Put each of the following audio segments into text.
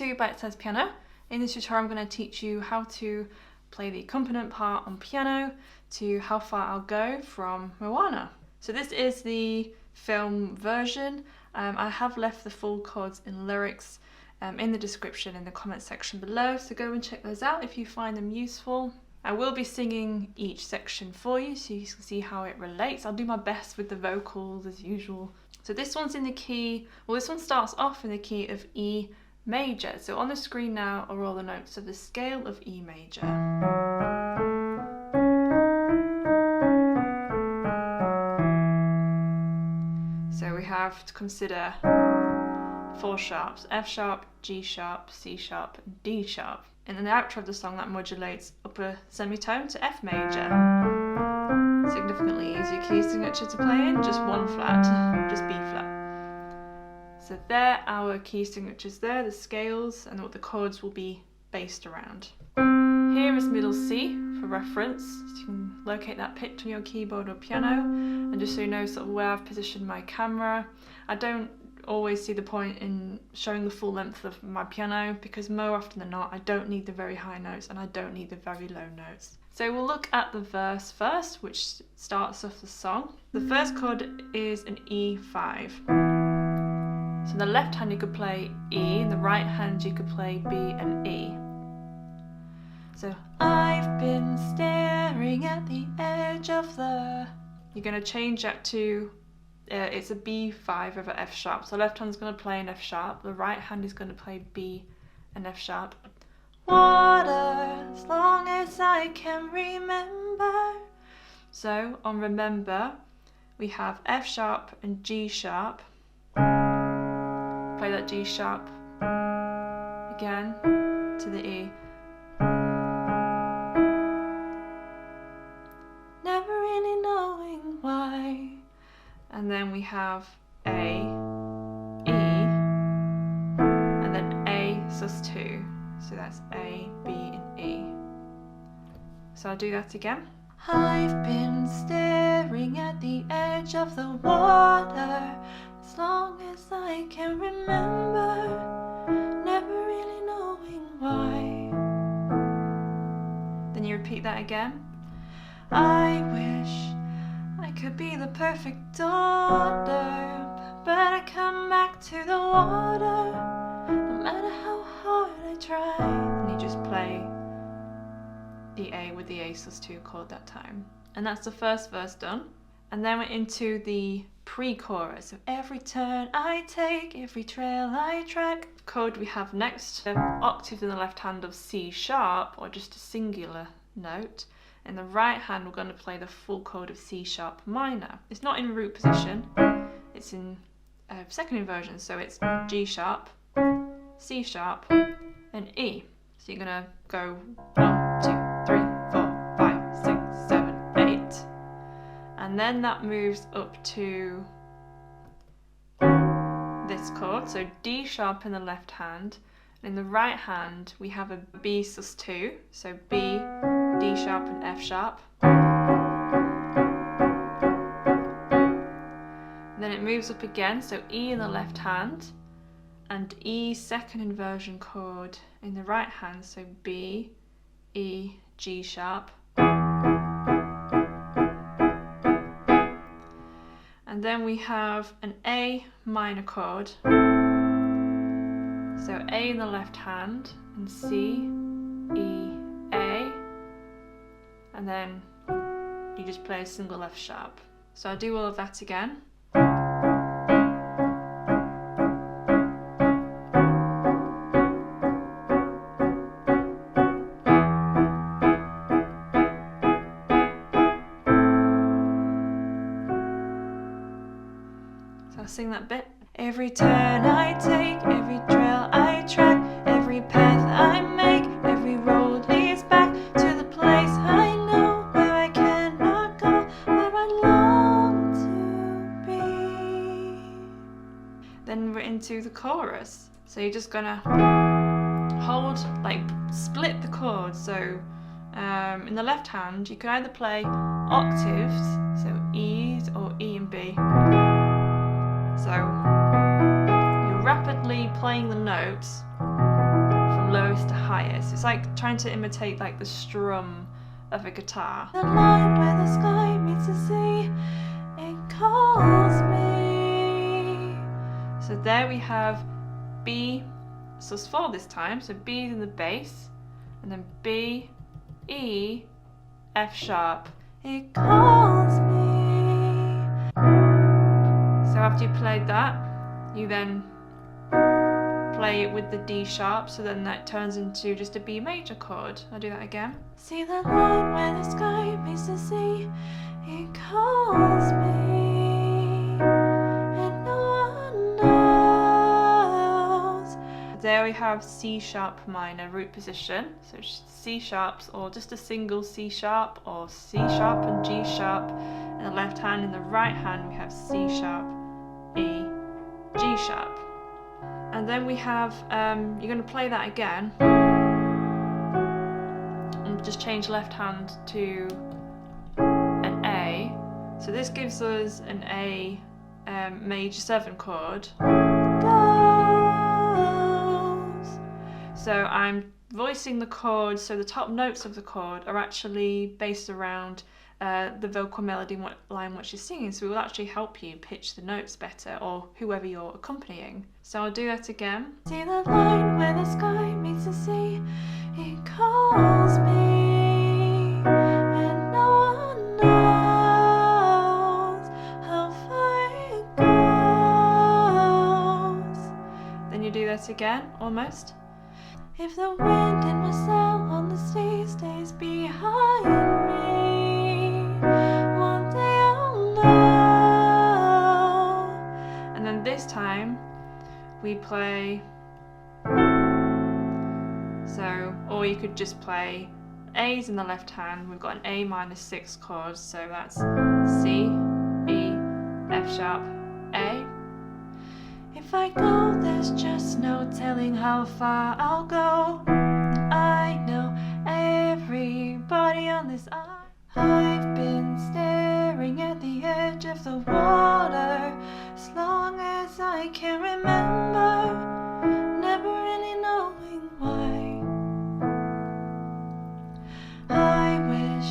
to Bitesize Piano. In this tutorial I'm going to teach you how to play the accompaniment part on piano to how far I'll go from Moana. So this is the film version. I have left the full chords and lyrics in the description in the comment section below, so go and check those out if you find them useful. I will be singing each section for you so you can see how it relates. I'll do my best with the vocals as usual. So this one's in the key, well this one starts off in the key of E major. So on the screen now are all the notes of the scale of E major. So we have to consider 4 sharps: F sharp, G sharp, C sharp, and D sharp. And in the outro of the song that modulates up a semitone to F major. Significantly easier key signature to play in, just 1 flat, just B flat. So there are our key signatures there, the scales, and what the chords will be based around. Here is middle C for reference, so you can locate that pitch on your keyboard or piano, and just so you know sort of where I've positioned my camera. I don't always see the point in showing the full length of my piano because more often than not I don't need the very high notes and I don't need the very low notes. So we'll look at the verse first, which starts off the song. The first chord is an E5. So in the left hand you could play E, in the right hand you could play B and E. So I've been staring at the edge of the... You're going to change that to it's a B5 over F sharp. So left hand's going to play an F sharp, the right hand is going to play B and F sharp. Water, as long as I can remember. So on remember, we have F sharp and G sharp. Play that G sharp again to the E. Never really knowing why. And then we have A, E, and then A sus2. So that's A, B, and E. So I'll do that again. I've been staring at the edge of the water as long as I can remember, never really knowing why. Then you repeat that again. I wish I could be the perfect daughter, but I come back to the water, no matter how hard I try. And you just play the A with the A sus2 chord that time. And that's the first verse done. And then we're into the pre-chorus. So every turn I take, every trail I track. The chord we have next, the octave in the left hand of C sharp, or just a singular note. In the right hand we're going to play the full chord of C sharp minor. It's not in root position, it's in second inversion, so it's G sharp, C sharp, and E. So you're going to go 1, 2, 3, 4, 5, 6, 7, 8. And then that moves up to this chord, so D sharp in the left hand. And in the right hand we have a B sus2, so B, D sharp and F sharp. And then it moves up again, so E in the left hand and E second inversion chord in the right hand, so B, E, G sharp. And then we have an A minor chord. So A in the left hand and C, E, A. And then you just play a single F sharp. So I'll do all of that again. So I'll sing that bit. Every turn I take, every trail I track, every path I make, every road leads back to the place I know where I cannot go, where I long to be. Then we're into the chorus. So you're just gonna hold, like split the chords. So in the left hand you can either play octaves, so E's or E and B. So you're rapidly playing the notes lowest to highest. It's like trying to imitate like the strum of a guitar. The line where the sky meets the sea, it calls me. So there we have B sus4 this time. So B in the bass, and then B, E, F sharp. It calls me. So after you played that, you then play it with the D sharp, so then that turns into just a B major chord. I'll do that again. See the line where the sky meets the sea, it calls me, and no one knows. There we have C sharp minor root position. So C sharps, or just a single C sharp, or C sharp and G sharp in the left hand. In the right hand we have C sharp, E, G sharp. And then we have, you're going to play that again and just change left hand to an A. So this gives us an A major 7 chord. Goes. So I'm voicing the chord, so the top notes of the chord are actually based around the vocal melody line what she's singing, so it will actually help you pitch the notes better, or whoever you're accompanying. So I'll do that again. See the line where the sky meets the sea, it calls me, and no one knows how far it goes. Then you do that again, almost. If the wind in my sail on the sea stays behind me, one day I'll know. And then this time we play, so, or you could just play A's in the left hand. We've got an A minor 6 chord, so that's C, E, F sharp, A. If I go, there's just no telling how far I'll go. I know everybody on this island. I've been staring at the edge of the water as long as I can remember, never really knowing why. I wish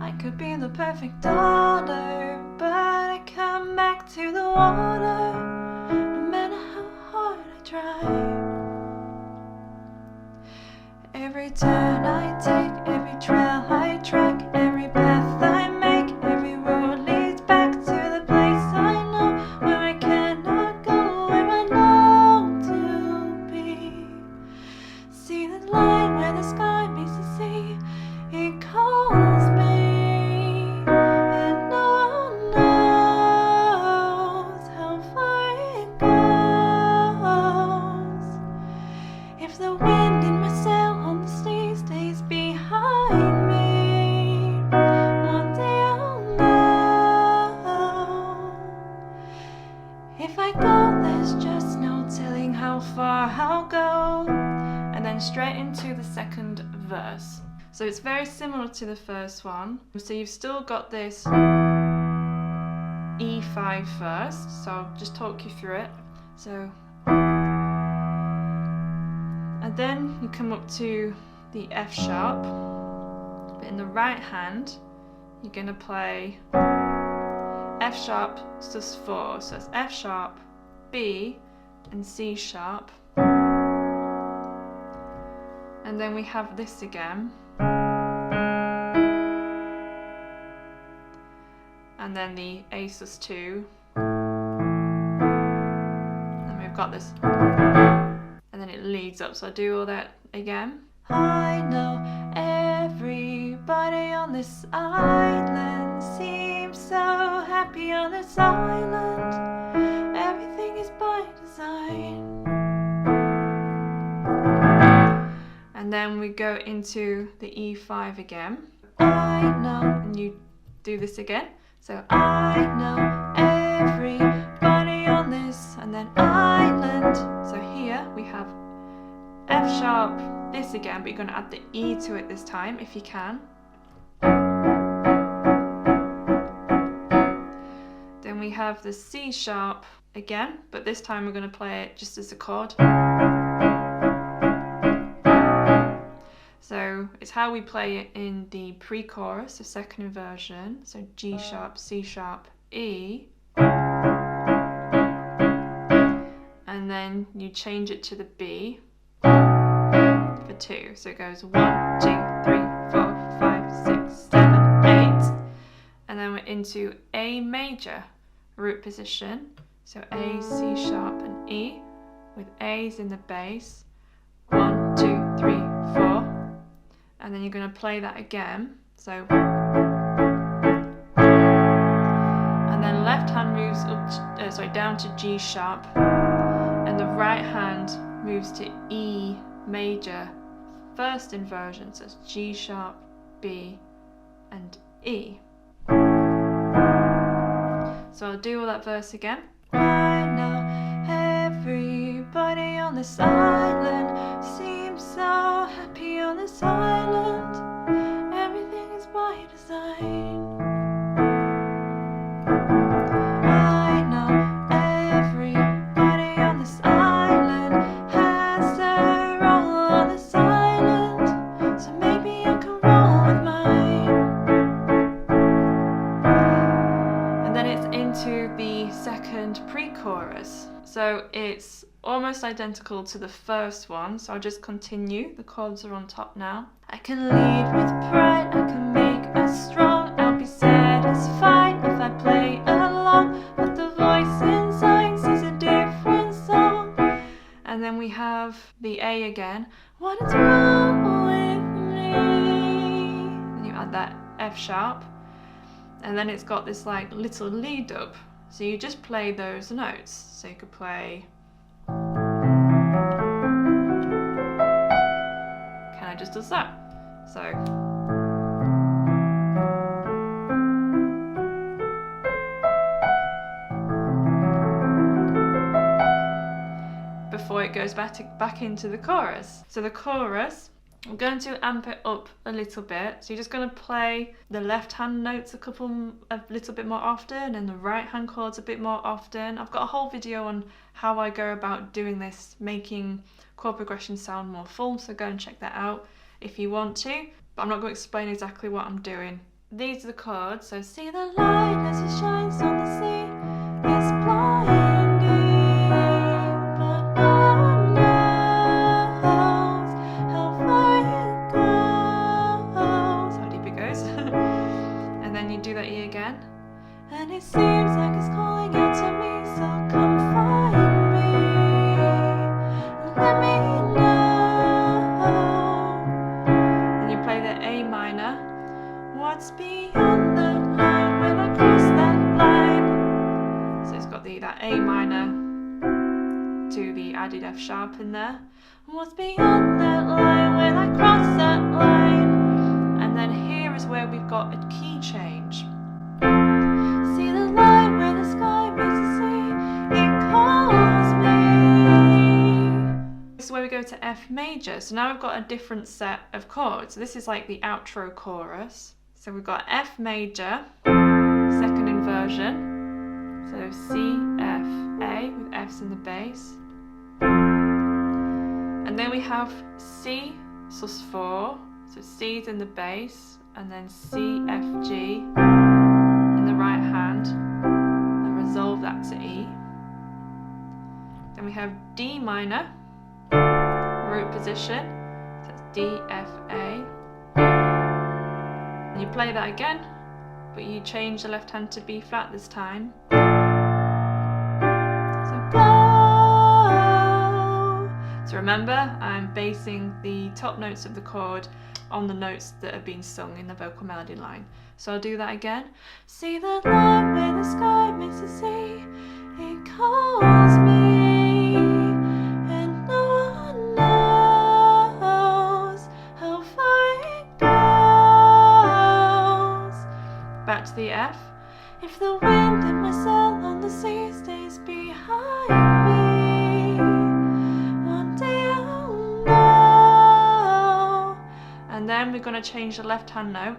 I could be the perfect daughter, but I come back to the water no matter how hard I try. Every turn I take, every trail I track, every path I make, every road leads back to the place I know, where I cannot go, where I long to be. See the line where the sky meets the sea, it calls me, and no one knows how far it goes. If the wind in my sail on the sea stays behind me, one day I'll know. If I go, there's just no telling how far I'll go. And then straight into the second verse. So it's very similar to the first one. So you've still got this E5 first, so I'll just talk you through it. So, and then you come up to the F sharp, but in the right hand you're going to play F sharp sus4, so it's F sharp, B and C sharp, and then we have this again, and then the A sus2, and we've got this, and then it leads up, so I'll do all that again. I know everybody on this island seems so happy on this island. Everything is by design. And then we go into the E5 again. I know, And you do this again. So I know everybody on this and then island. So here we have F sharp, this again, but you're going to add the E to it this time if you can. Then we have the C sharp again, but this time we're going to play it just as a chord. So it's how we play it in the pre-chorus, the second inversion. So G sharp, C sharp, E. And then you change it to the B for 2. So it goes 1, 2, 3, 4, 5, 6, 7, 8. And then we're into A major root position. So A, C sharp, and E, with A's in the bass. 1, 2, 3, 4. And then you're going to play that again. So, and then left hand moves up, down to G sharp, and the right hand moves to E major, first inversion. So it's G sharp, B, and E. So I'll do all that verse again. I know everybody on this island seems so happy on this island. Everything is by design. I know everybody on this island has their role on this island, so maybe I can roll with mine. And then it's into the second pre-chorus. So it's almost identical to the first one, so I'll just continue. The chords are on top now. I can lead with pride, I can make us strong. I'll be satisfied if I play along, but the voice inside sings a different song. And then we have the A again. What is wrong with me? Then you add that F sharp, and then it's got this like little lead up. So you just play those notes. So you could play. Kind of just does that. So. Before it goes back into the chorus. So the chorus, I'm going to amp it up a little bit. So you're just going to play the left hand notes a little bit more often, and the right hand chords a bit more often. I've got a whole video on how I go about doing this, making chord progressions sound more full, so go and check that out if you want to. But I'm not going to explain exactly what I'm doing. These are the chords. So see the light as it shines on the sea. It's blinding, but no one knows how far it goes. How deep it goes. And then you do that E again. And it seems like it's calling out to me, so come find me and let me know. And you play the A minor. What's beyond the line when I cross that line? So it's got that A minor to the added F sharp in there. What's beyond that line when I cross that line? And then here is where we've got a key change. See the line where the sky meets the sea, it calls me. This is where we go to F major. So now we've got a different set of chords. So this is like the outro chorus. So we've got F major, second inversion. So C, F, A with F's in the bass. And then we have C sus4. So C's in the bass, and then C, F, G in the right hand, and resolve that to E. Then we have D minor, root position, so it's D, F, A. And you play that again, but you change the left hand to B flat this time. So remember, I'm basing the top notes of the chord on the notes that have been sung in the vocal melody line. So I'll do that again. See the line where the sky meets the sea, it calls me, and no one knows how far it goes. Back to the F. If the wind in my sail on the sea stays behind me, one day I'll know. And then we're going to change the left hand note.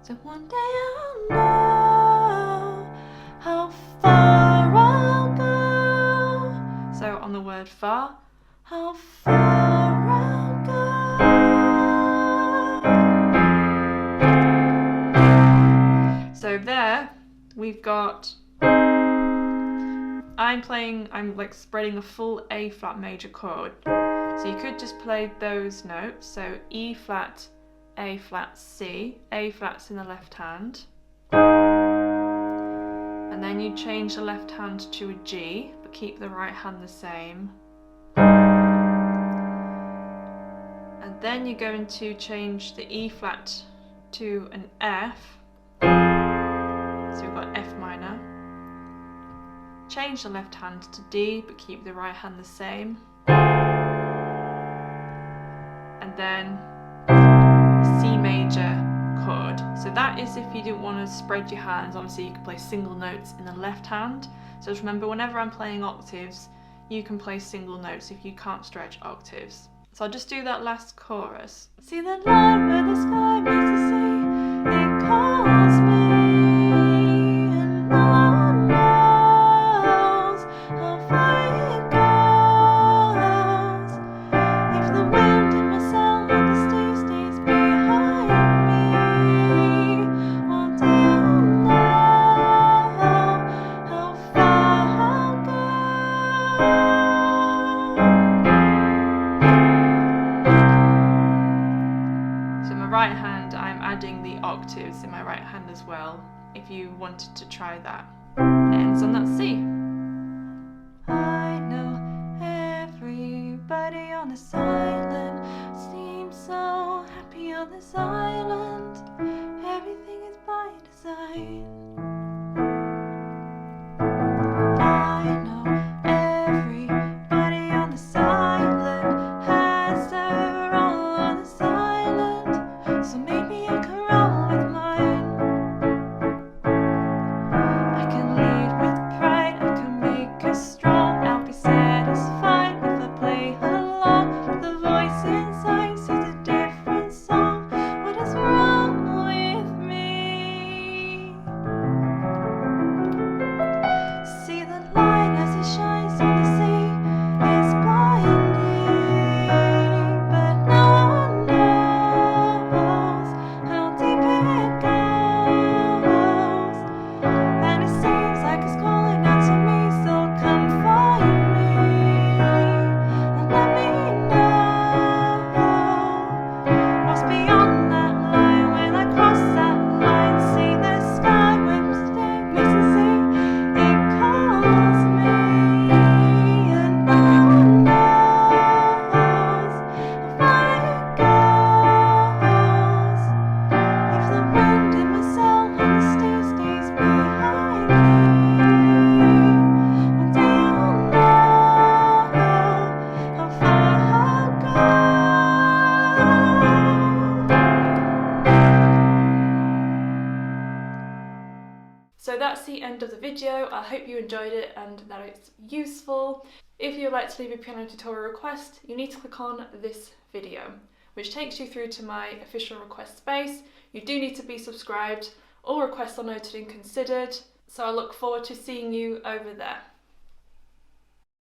So one day I'll know how far I'll go. So on the word far, how far I'll go. we've got, I'm like spreading a full A flat major chord. So you could just play those notes, so E flat, A flat, C. A flat's in the left hand. And then you change the left hand to a G, but keep the right hand the same. And then you're going to change the E flat to an F. So we've got F minor. Change the left hand to D, but keep the right hand the same. And then C major chord. So that is if you didn't want to spread your hands. Obviously you can play single notes in the left hand. So just remember, whenever I'm playing octaves, you can play single notes if you can't stretch octaves. So I'll just do that last chorus. See that line where the sky meets the sea, it calls me, and no one knows how far it goes. If the wind in my sail on the sea stays behind me, one day I'll know how far I'll go. Right hand, I'm adding the octaves in my right hand as well, if you wanted to try that. It ends on that C. I know everybody on this island seems so happy on this island. Everything is by design. I know everybody on this island has their role on this island. So maybe I can roll with mine. I can lead with pride, I can make us strong. I'll be satisfied if I play along. The voice inside sings a different song. What is wrong with me? See the light as it shines on the sea. It's blinding, but no one knows how deep it goes. And it seems like it's calling out to me, so come find me and let me know what's beyond that line. When I cross that line, see the sky when stay meets the sea. It calls me, and no one knows how far it goes. If the wind in my sail on the sea stays behind me, one day I'll know how far I'll go. So that's the end of the video. I hope you enjoyed it and that it's useful. If you'd like to leave a piano tutorial request, you need to click on this video, which takes you through to my official request space. You do need to be subscribed. All requests are noted and considered, so I look forward to seeing you over there.